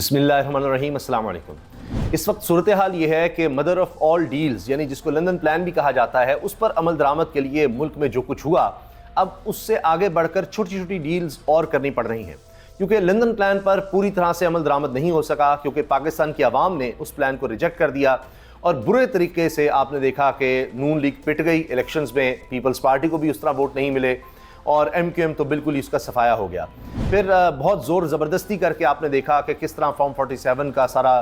बिस्मिल्लाहिर्रहमानिर्रहीम, अस्सलाम वालेकुम। इस वक्त सूरत हाल ये है कि मदर ऑफ़ ऑल डील्स यानी जिसको लंदन प्लान भी कहा जाता है, उस पर अमल दरामद के लिए मुल्क में जो कुछ हुआ, अब उससे आगे बढ़कर छोटी छोटी डील्स और करनी पड़ रही हैं, क्योंकि लंदन प्लान पर पूरी तरह से अमल दरामद नहीं हो सका, क्योंकि पाकिस्तान की आवाम ने उस प्लान को रिजेक्ट कर दिया और बुरे तरीके से आपने देखा कि नून लीग पिट गई इलेक्शंस में, पीपल्स पार्टी को भी उस तरह वोट नहीं मिले और MQM तो बिल्कुल ही उसका सफाया हो गया। फिर बहुत ज़ोर ज़बरदस्ती करके आपने देखा कि किस तरह फॉर्म 47 का सारा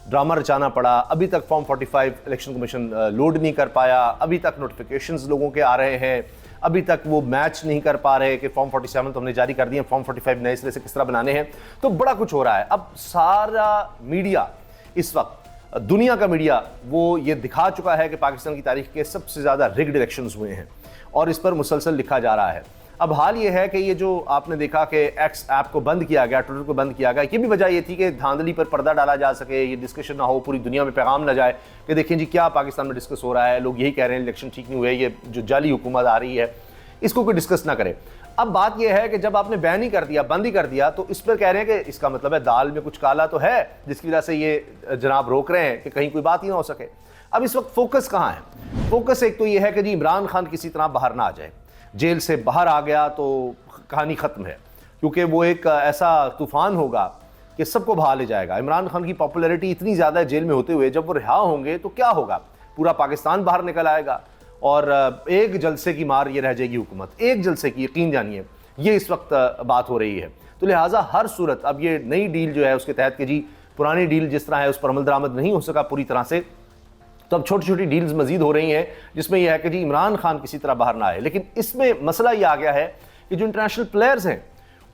ड्रामा रचाना पड़ा। अभी तक फॉर्म 45 इलेक्शन कमीशन लोड नहीं कर पाया, अभी तक नोटिफिकेशंस लोगों के आ रहे हैं, अभी तक वो मैच नहीं कर पा रहे कि फॉर्म 47 तो हमने जारी कर दिए, फॉर्म 45 नए सिरे से किस तरह बनाने हैं। तो बड़ा कुछ हो रहा है। अब सारा मीडिया इस वक्त, दुनिया का मीडिया, वो ये दिखा चुका है कि पाकिस्तान की तारीख के सबसे ज़्यादा रिग्ड इलेक्शंस हुए हैं और इस पर मुसलसल लिखा जा रहा है। अब हाल ये है कि ये जो आपने देखा कि एक्स ऐप को बंद किया गया, ट्विटर को बंद किया गया, ये भी वजह ये थी कि धांधली पर पर्दा डाला जा सके, ये डिस्कशन ना हो, पूरी दुनिया में पैगाम ना जाए कि देखिए जी क्या पाकिस्तान में डिस्कस हो रहा है, लोग यही कह रहे हैं इलेक्शन ठीक नहीं हुए, ये जो जाली हुकूमत आ रही है इसको कोई डिस्कस ना करे। अब बात यह है कि जब आपने बैन ही कर दिया, बंद ही कर दिया, तो इस पर कह रहे हैं कि इसका मतलब है दाल में कुछ काला तो है, जिसकी वजह से ये जनाब रोक रहे हैं कि कहीं कोई बात ही ना हो सके। अब इस वक्त फोकस कहाँ है? फोकस एक तो ये है कि जी इमरान खान किसी तरह बाहर ना आ जाए, जेल से बाहर आ गया तो कहानी ख़त्म है, क्योंकि वो एक ऐसा तूफ़ान होगा कि सबको बहा ले जाएगा। इमरान खान की पॉपुलैरिटी इतनी ज़्यादा है जेल में होते हुए, जब वो रिहा होंगे तो क्या होगा, पूरा पाकिस्तान बाहर निकल आएगा और एक जलसे की मार ये रह जाएगी हुकूमत, एक जलसे की, यकीन जानिए। ये इस वक्त बात हो रही है। तो लिहाजा हर सूरत अब ये नई डील जो है उसके तहत कि जी पुरानी डील जिस तरह है उस पर अमल दरामद नहीं हो सका पूरी तरह से, तो अब छोटी छोटी डील्स मजीद हो रही हैं जिसमें यह है कि जी इमरान खान किसी तरह बाहर ना आए। लेकिन इसमें मसला यह आ गया है कि जो इंटरनेशनल प्लेयर्स हैं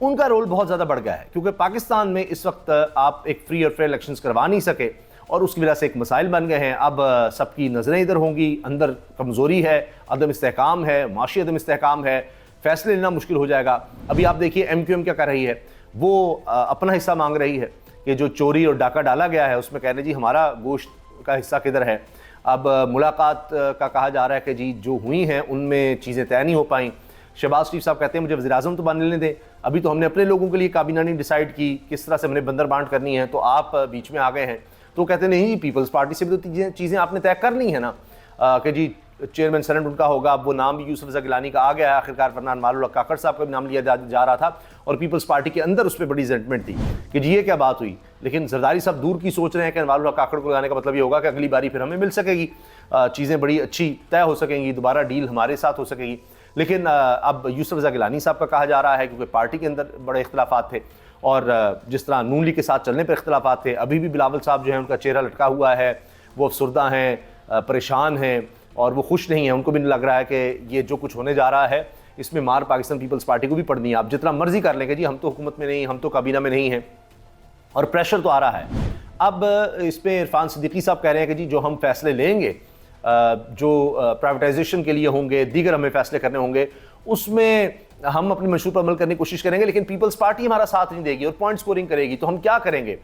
उनका रोल बहुत ज़्यादा बढ़ गया है, क्योंकि पाकिस्तान में इस वक्त आप एक फ्री और फेयर इलेक्शंस करवा नहीं सके और उसकी वजह से एक मसाइल बन गए हैं। अब सबकी नज़रें इधर होंगी, अंदर कमज़ोरी है, अदम इस्तेहकाम है, माशी अदम इस्तेहकाम है, फैसले लेना मुश्किल हो जाएगा। अभी आप देखिए MQM क्या कर रही है, वो अपना हिस्सा मांग रही है कि जो चोरी और डाका डाला गया है उसमें कह रहे जी हमारा गोश्त का हिस्सा किधर है। अब मुलाकात का कहा जा रहा है कि जी जो हुई हैं उनमें चीज़ें तय नहीं हो पाई। शहबाज शरीफ साहब कहते हैं मुझे वज़ीर-ए-आज़म तो बन लेने दें, अभी तो हमने अपने लोगों के लिए काबीना नहीं डिसाइड की किस तरह से हमने बंदर बांट करनी है, तो आप बीच में आ गए हैं। तो कहते नहीं, पीपल्स पार्टी से भी तो चीज़ें आपने तय करनी है ना, कि जी चेयरमैन सेनेट उनका होगा। अब वो नाम भी यूसुफ रज़ा गिलानी का आ गया है आखिरकार, वरना अनवारुल हक काकड़ साहब का भी नाम लिया जा रहा था और पीपल्स पार्टी के अंदर उस पर बड़ी रिजेंटमेंट थी कि जी ये क्या बात हुई। लेकिन जरदारी साहब दूर की सोच रहे हैं कि अनवारुल हक काकड़ को लगाने का मतलब ये होगा कि अगली बारी फिर हमें मिल सकेगी, चीज़ें बड़ी अच्छी तय हो सकेंगी, दोबारा डील हमारे साथ हो सकेगी। लेकिन अब यूसुफ रज़ा गिलानी साहब का कहा जा रहा है, क्योंकि पार्टी के अंदर बड़े इख्तिलाफात थे और जिस तरह नून लीग के साथ चलने पर इख्तिलाफात थे, अभी भी बिलावल साहब जो है उनका चेहरा लटका हुआ है, वो अफसरदा हैं, परेशान हैं और वो खुश नहीं है। उनको भी लग रहा है कि ये जो कुछ होने जा रहा है इसमें मार पाकिस्तान पीपल्स पार्टी को भी पड़नी है। आप जितना मर्जी कर लेंगे जी हम तो हुकूमत में नहीं, हम तो काबीना में नहीं हैं, और प्रेशर तो आ रहा है। अब इस पर इरफान सिद्दीकी साहब कह रहे हैं कि जी जो हम फैसले लेंगे, जो प्राइवेटाइजेशन के लिए होंगे, दीगर हमें फैसले करने होंगे, उसमें हम अपनी मंशूर पर अमल करने की कोशिश करेंगे, लेकिन पीपल्स पार्टी हमारा साथ नहीं देगी और पॉइंट स्कोरिंग करेगी, तो हम क्या करेंगे।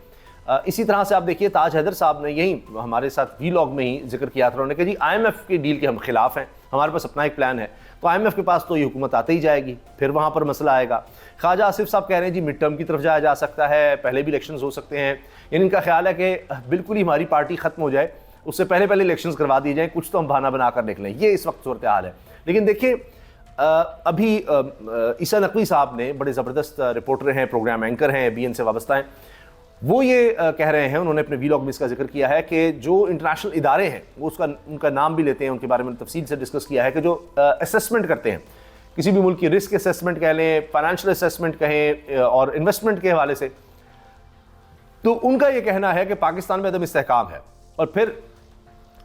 इसी तरह से आप देखिए ताज हैदर साहब ने यही हमारे साथ वीलॉग में ही जिक्र किया था, उन्होंने कहा जी IMF की डील के हम खिलाफ हैं, हमारे पास अपना एक प्लान है, तो IMF के पास तो ये हुकूमत आते ही जाएगी, फिर वहाँ पर मसला आएगा। ख्वाजा आसिफ साहब कह रहे हैं जी मिड टर्म की तरफ जाया जा सकता है, पहले भी इलेक्शंस हो सकते हैं, यानी इनका ख्याल है कि बिल्कुल ही हमारी पार्टी ख़त्म हो जाए, उससे पहले पहले इलेक्शंस करवा दिए जाएँ, कुछ तो हम बहाना बना कर निकलें। ये इस वक्त सूरत हाल है। लेकिन देखिए अभी ईसा नकवी साहब ने, बड़े ज़बरदस्त रिपोर्टर हैं, प्रोग्राम एंकर हैं, BN से वाबस्ता हैं, वो ये कह रहे हैं, उन्होंने अपने वीलॉग में इसका जिक्र किया है कि जो इंटरनेशनल इदारे हैं वो उनका नाम भी लेते हैं, उनके बारे में तफसील से डिस्कस किया है कि जो असेसमेंट करते हैं किसी भी मुल्क की, रिस्क असेसमेंट कह लें, फाइनेंशियल असेसमेंट कहें और इन्वेस्टमेंट के हवाले से, तो उनका ये कहना है कि पाकिस्तान में अदम इस्तेहकाम है और फिर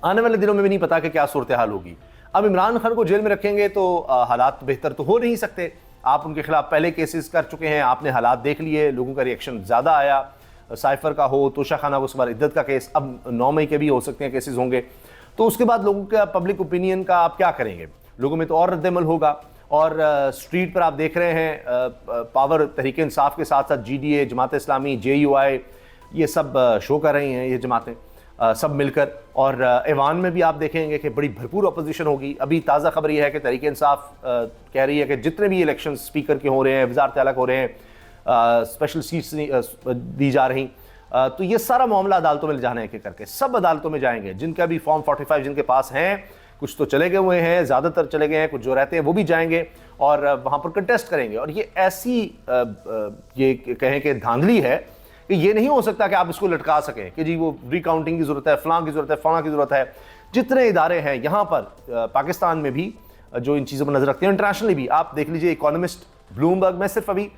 आने वाले दिनों में भी नहीं पता कि क्या सूरत हाल होगी। अब इमरान खान को जेल में रखेंगे तो हालात बेहतर तो हो नहीं सकते। आप उनके खिलाफ पहले केसेस कर चुके हैं, आपने हालात देख लिए, लोगों का रिएक्शन ज़्यादा आया, साइफर का हो, तोशा खाना उस बार इद्दत का केस, अब 9 मई के भी हो सकते हैं केसेस होंगे, तो उसके बाद लोगों का पब्लिक ओपिनियन का आप क्या करेंगे, लोगों में तो और रद्दमल होगा। और स्ट्रीट पर आप देख रहे हैं पावर तहरीक इंसाफ के साथ साथ GDA, जमात इस्लामी, JUI, ये सब शो कर रही हैं, ये जमातें सब मिलकर, और ऐवान में भी आप देखेंगे कि बड़ी भरपूर अपोजिशन होगी। अभी ताज़ा खबर यह है कि तहरीक इंसाफ कह रही है कि जितने भी इलेक्शन स्पीकर के हो रहे हैं, वज़ारत आला के हो रहे हैं, स्पेशल सीट्स दी जा रही, तो ये सारा मामला अदालतों में ले जाना है एक एक करके, सब अदालतों में जाएंगे। जिनका भी फॉर्म 45 जिनके पास हैं, कुछ तो चले गए हुए हैं, ज़्यादातर चले गए हैं, कुछ जो रहते हैं वो भी जाएंगे और वहाँ पर कंटेस्ट करेंगे। और ये ऐसी ये कहें कि धांधली है कि ये नहीं हो सकता कि आप इसको लटका सकें कि जी वो रिकाउंटिंग की ज़रूरत है, फलां की ज़रूरत है, फलां की ज़रूरत है। जितने इदारे हैं यहाँ पर पाकिस्तान में भी जो इन चीज़ों पर नज़र रखते हैं, इंटरनेशनली भी आप देख लीजिए, इकोनॉमिस्ट, ब्लूमबर्ग, मैं सिर्फ अभी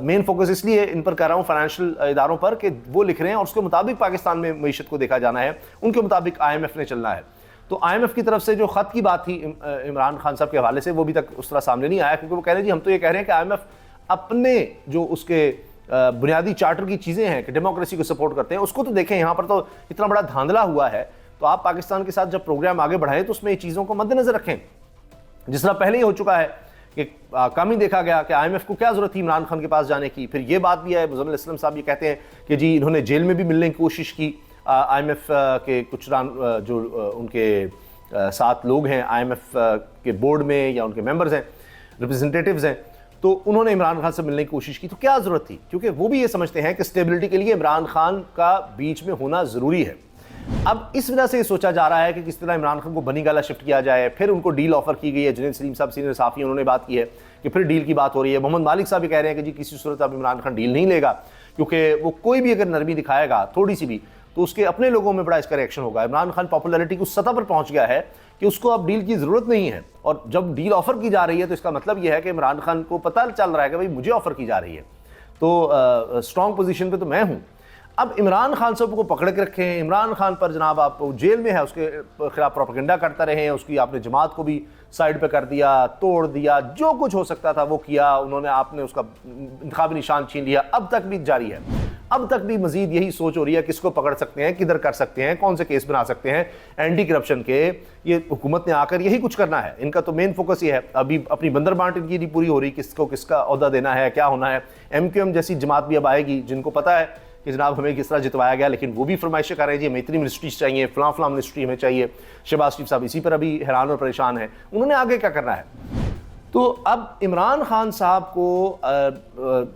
मेन फोकस इसलिए इन पर कर रहा हूँ फाइनेंशियल इदारों पर कि वो लिख रहे हैं और उसके मुताबिक पाकिस्तान में मईशत को देखा जाना है, उनके मुताबिक IMF ने चलना है। तो IMF की तरफ से जो ख़त की बात थी इमरान खान साहब के हवाले से, वो अभी तक उस तरह सामने नहीं आया, क्योंकि वो कह रहे हैं जी हम तो ये कह रहे हैं कि IMF अपने जो उसके बुनियादी चार्टर की चीज़ें हैं कि डेमोक्रेसी को सपोर्ट करते हैं, उसको तो देखें। यहाँ पर तो इतना बड़ा धांधला हुआ है, तो आप पाकिस्तान के साथ जब प्रोग्राम आगे बढ़ाएं तो उसमें ये चीज़ों को मद्देनजर रखें। जिस तरह पहले ही हो चुका है कि कम ही देखा गया कि IMF को क्या ज़रूरत थी इमरान खान के पास जाने की। फिर ये बात भी है, मुज़म्मिल असलम साहब ये कहते हैं कि जी इन्होंने जेल में भी मिलने की कोशिश की IMF के कुछ जो उनके साथ लोग हैं IMF के बोर्ड में या उनके मेंबर्स हैं, रिप्रेजेंटेटिव्स हैं, तो उन्होंने इमरान खान से मिलने की कोशिश की। तो क्या ज़रूरत थी, क्योंकि वो भी ये समझते हैं कि स्टेबिलिटी के लिए इमरान खान का बीच में होना ज़रूरी है। अब इस वजह से ये सोचा जा रहा है कि किस तरह इमरान खान को बनी गाला शिफ्ट किया जाए। फिर उनको डील ऑफर की गई है, जुनैद सलीम साहब सीनियर सहाफ़ी उन्होंने बात की है कि फिर डील की बात हो रही है। मोहम्मद मालिक साहब भी कह रहे हैं कि जी किसी सूरत अब इमरान खान डील नहीं लेगा, क्योंकि वो कोई भी अगर नरमी दिखाएगा थोड़ी सी भी तो उसके अपने लोगों में बड़ा इसका रिएक्शन होगा। इमरान खान पॉपुलैरिटी की उस सतह पर पहुंच गया है कि उसको अब डील की ज़रूरत नहीं है, और जब डील ऑफर की जा रही है तो इसका मतलब यह है कि इमरान खान को पता चल रहा है कि भाई मुझे ऑफर की जा रही है, तो स्ट्रॉन्ग पोजीशन पे तो मैं हूँ। अब इमरान खान साहब को पकड़ के रखे हैं, इमरान खान पर जनाब आप जेल में है, उसके खिलाफ प्रोपेगेंडा करता रहे हैं, उसकी आपने जमात को भी साइड पे कर दिया, तोड़ दिया, जो कुछ हो सकता था वो किया उन्होंने, आपने उसका इंतखाबी निशान छीन लिया, अब तक भी जारी है। अब तक भी मजीद यही सोच हो रही है किसको पकड़ सकते हैं, किधर कर सकते हैं, कौन से केस बना सकते हैं एंटी करप्शन के। ये हुकूमत ने आकर यही कुछ करना है, इनका तो मेन फोकस ये है। अभी अपनी बंदर बांट इनकी नहीं पूरी हो रही, किसको किसका ओहदा देना है, क्या होना है। MQM जैसी जमात भी अब आएगी जिनको पता है कि जनाब हमें किस तरह जितवाया गया, लेकिन वो भी फरमाइशें कर रहे हैं जी हमें इतनी मिनिस्ट्रीज चाहिए, फलां मिनिस्ट्री हमें चाहिए। शहबाज शरीफ साहब इसी पर अभी हैरान और परेशान हैं, उन्होंने आगे क्या करना है। तो अब इमरान खान साहब को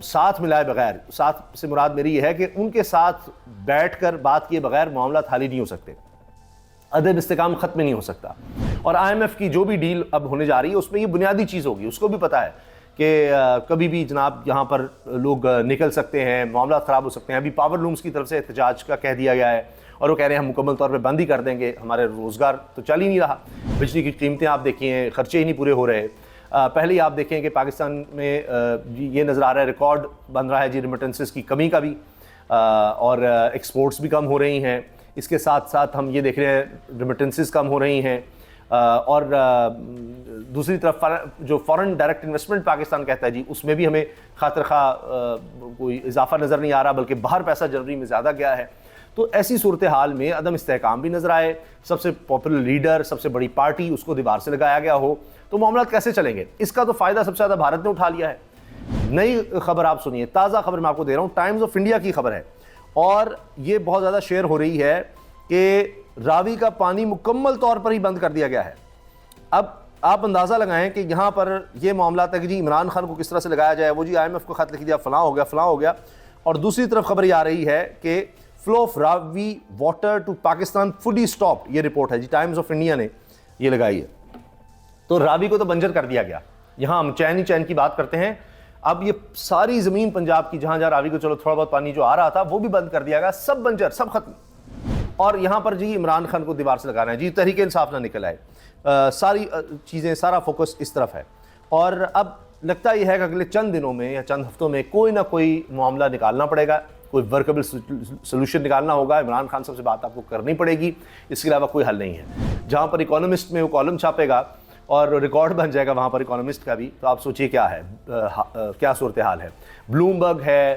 साथ मिलाए बगैर, साथ से मुराद मेरी ये है कि उनके साथ बैठकर बात किए बगैर मामला हाली नहीं हो सकते, अदब इस्तेकाम ख़त्म नहीं हो सकता। और IMF की जो भी डील अब होने जा रही है उसमें ये बुनियादी चीज़ होगी। उसको भी पता है कि कभी भी जनाब यहाँ पर लोग निकल सकते हैं, मामला ख़राब हो सकते हैं। अभी पावर लूम्स की तरफ से एहतजाज का कह दिया गया है और वो कह रहे हैं हम मुकम्मल तौर पे बंद ही कर देंगे, हमारे रोज़गार तो चल ही नहीं रहा। बिजली की कीमतें आप देखिए, ख़र्चे ही नहीं पूरे हो रहे। पहले ही आप देखें कि पाकिस्तान में ये नज़र आ रहा है रिकॉर्ड बन रहा है जी रेमिटेंसेस की कमी का भी, और एक्सपोर्ट्स भी कम हो रही हैं। इसके साथ साथ हम ये देख रहे हैं रेमिटेंसेस कम हो रही हैं, और दूसरी तरफ जो फॉरेन डायरेक्ट इन्वेस्टमेंट पाकिस्तान कहता है जी उसमें भी हमें खातिर खा कोई इजाफा नज़र नहीं आ रहा, बल्कि बाहर पैसा जनवरी में ज़्यादा गया है। तो ऐसी सूरत हाल में अदम इस्तेहकाम भी नज़र आए, सबसे पॉपुलर लीडर, सबसे बड़ी पार्टी, उसको दीवार से लगाया गया हो, तो मामला कैसे चलेंगे। इसका तो फ़ायदा सबसे ज़्यादा भारत ने उठा लिया है। नई खबर आप सुनिए, ताज़ा खबर मैं आपको दे रहा हूँ, टाइम्स ऑफ इंडिया की खबर है, और ये बहुत ज़्यादा शेयर हो रही है कि रावी का पानी मुकम्मल तौर पर ही बंद कर दिया गया है। अब आप अंदाज़ा लगाएं कि यहाँ पर ये मामला था कि जी इमरान खान को किस तरह से लगाया जाए, वो जी IMF को खत लिख दिया, फलां हो गया, फलां हो गया। और दूसरी तरफ खबर ये आ रही है कि flow of Ravi water to Pakistan fully stopped, ये रिपोर्ट है जी, टाइम्स ऑफ इंडिया ने ये लगाई है। तो रावी को तो बंजर कर दिया गया। यहाँ हम चैन ही चैन की बात करते हैं, अब ये सारी ज़मीन पंजाब की जहाँ जहाँ रावी को चलो थोड़ा बहुत पानी जो आ रहा था वो भी बंद कर दिया गया, सब बंजर, सब खत्म। और यहाँ पर जी इमरान खान को दीवार से लगाना है जी, तहरीक इंसाफ ना निकल आए, सारी चीज़ें, सारा फोकस इस तरफ है। और अब लगता यह है कि अगले चंद दिनों में या चंद हफ्तों में कोई ना कोई मामला निकालना पड़ेगा, कोई वर्केबल सोल्यूशन निकालना होगा। इमरान खान साहब से बात आपको करनी पड़ेगी, इसके अलावा कोई हल नहीं है। जहाँ पर इकोनॉमिस्ट में वो कॉलम छापेगा और रिकॉर्ड बन जाएगा वहाँ पर इकोनॉमिस्ट का भी, तो आप सोचिए क्या है, क्या सूरत हाल है। ब्लूमबर्ग है,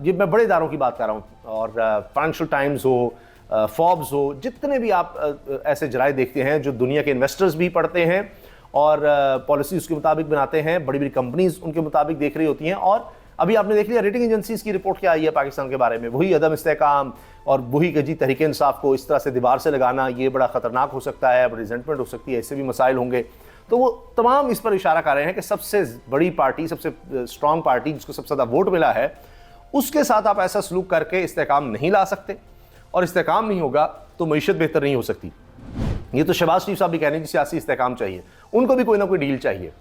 ये मैं बड़े इदारों की बात कर रहा हूँ, और फाइनेंशियल टाइम्स हो, फॉर्ब्स हो, जितने भी आप ऐसे जराए देखते हैं जो दुनिया के इन्वेस्टर्स भी पढ़ते हैं और पॉलिसी उसके मुताबिक बनाते हैं, बड़ी बड़ी कंपनीज उनके मुताबिक देख रही होती हैं। और अभी आपने देख लिया रेटिंग एजेंसीज की रिपोर्ट क्या आई है पाकिस्तान के बारे में, वही अदम इस्तेहकाम और वही कि जी तहरीक इंसाफ को इस तरह से दीवार से लगाना, ये बड़ा ख़तरनाक हो सकता है, बड़ी रिजेंटमेंट हो सकती है, इससे भी मसाइल होंगे। तो वो तमाम इस पर इशारा कर रहे हैं कि सबसे बड़ी पार्टी, सबसे स्ट्रॉन्ग पार्टी जिसको सबसे ज़्यादा वोट मिला है, उसके साथ आप ऐसा सलूक करके इस्तेहकाम नहीं ला सकते, और इस्तेहकाम नहीं होगा तो मईशत बेहतर नहीं हो सकती। ये तो शहबाज शरीफ साहब भी कह रहे हैं कि सियासी इस्तेहकाम चाहिए, उनको भी कोई ना कोई डील चाहिए।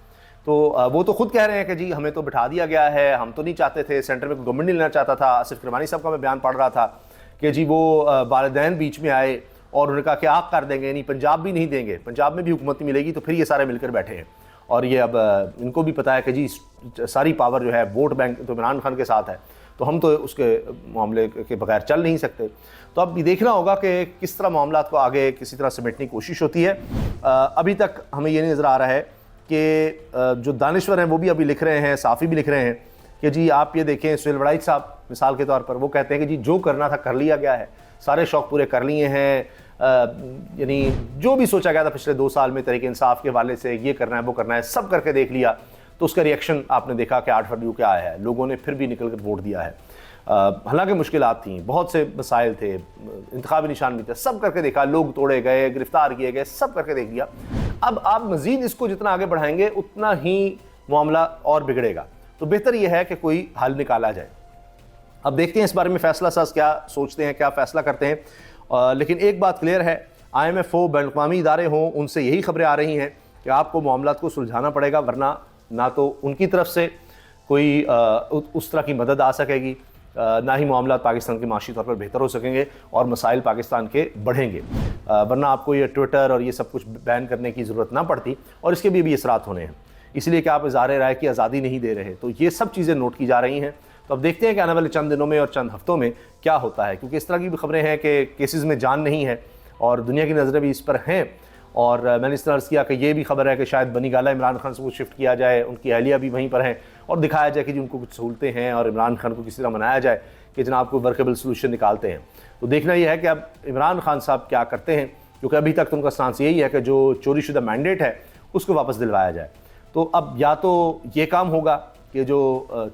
तो वो तो खुद कह रहे हैं कि जी हमें तो बिठा दिया गया है, हम तो नहीं चाहते थे, सेंटर में गवर्नमेंट नहीं लेना चाहता था। आसिफ किरमानी साहब का मैं बयान पढ़ रहा था कि जी वो वालिदैन बीच में आए और उन्होंने कहा कि आप कर देंगे, नहीं पंजाब भी नहीं देंगे, पंजाब में भी हुकूमत नहीं मिलेगी, तो फिर ये सारे मिलकर बैठे हैं। और ये अब इनको भी पता है कि जी सारी पावर जो है वोट बैंक तो इमरान खान के साथ है, तो हम तो उसके मामले के बगैर चल नहीं सकते। तो अब ये देखना होगा कि किस तरह मामला को आगे किसी तरह समेटने की कोशिश होती है। अभी तक हमें ये नज़र आ रहा है कि जो दानिश्वर हैं वो भी अभी लिख रहे हैं, साफ़ी भी लिख रहे हैं कि जी आप ये देखें, सुहेल वड़ाइच साहब मिसाल के तौर पर वो कहते हैं कि जी जो करना था कर लिया गया है, सारे शौक़ पूरे कर लिए हैं, यानी जो भी सोचा गया था पिछले 2 साल में तरीके इंसाफ के हवाले से, ये करना है वो करना है, सब करके देख लिया। तो उसका रिएक्शन आपने देखा कि 8 फरवरी को क्या आया है, लोगों ने फिर भी निकल कर वोट दिया है। हालांकि मुश्किलात थी, बहुत से मसाइल थे, इंतखाबी निशान भी थे, सब करके देखा, लोग तोड़े गए, गिरफ्तार किए गए, सब करके देख लिया। अब आप मज़ीद इसको जितना आगे बढ़ाएंगे उतना ही मामला और बिगड़ेगा। तो बेहतर यह है कि कोई हल निकाला जाए। अब देखते हैं इस बारे में फ़ैसला साज क्या सोचते हैं, क्या फ़ैसला करते हैं। लेकिन एक बात क्लियर है, IMF हो, बैनुल-अक़वामी इदारे हों, उनसे यही खबरें आ रही हैं कि आपको मामलात को सुलझाना पड़ेगा, वरना ना तो उनकी तरफ से कोई उस तरह की मदद आ सकेगी, ना ही मामला पाकिस्तान के माशी तौर पर बेहतर हो सकेंगे और मसाइल पाकिस्तान के बढ़ेंगे। वरना आपको ये ट्विटर और ये सब कुछ बैन करने की ज़रूरत ना पड़ती, और इसके भी असरात होने हैं, इसलिए कि आप इज़हार राय की आज़ादी नहीं दे रहे। तो ये सब चीज़ें नोट की जा रही हैं। तो अब देखते हैं कि आने वाले चंद दिनों में और चंद हफ्तों में क्या होता है, क्योंकि इस तरह की भी खबरें हैं कि केसेस में जान नहीं है और दुनिया की नज़रें भी इस पर हैं। और मैंने इस तरह अर्ज़ किया कि ये भी खबर है कि शायद बनी गाला इमरान खान से वो शिफ्ट किया जाए, उनकी अहलिया भी वहीं पर हैं, और दिखाया जाए कि जी उनको कुछ सहूलतें हैं, और इमरान खान को किसी तरह मनाया जाए कि जनाब कोई वर्केबल सोल्यूशन निकालते हैं। तो देखना यह है कि अब इमरान खान साहब क्या करते हैं, क्योंकि अभी तक तो उनका स्टांस यही है कि जो चोरीशुदा मैंडेट है उसको वापस दिलवाया जाए। तो अब या तो ये काम होगा कि जो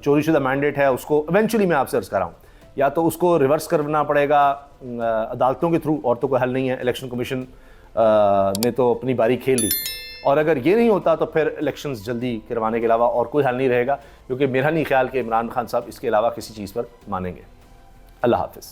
चोरीशुदा मैंडेट है उसको इवेंचुअली मैं आपसे अर्ज़ कर रहा हूँ, या तो उसको रिवर्स करना पड़ेगा अदालतों के थ्रू, और तो कोई हल नहीं है। इलेक्शन कमीशन ने तो अपनी बारी खेल ली, और अगर ये नहीं होता तो फिर इलेक्शंस जल्दी करवाने के अलावा और कोई हल नहीं रहेगा, क्योंकि मेरा नहीं ख्याल कि इमरान खान साहब इसके अलावा किसी चीज़ पर मानेंगे। अल्लाह हाफ़िज़।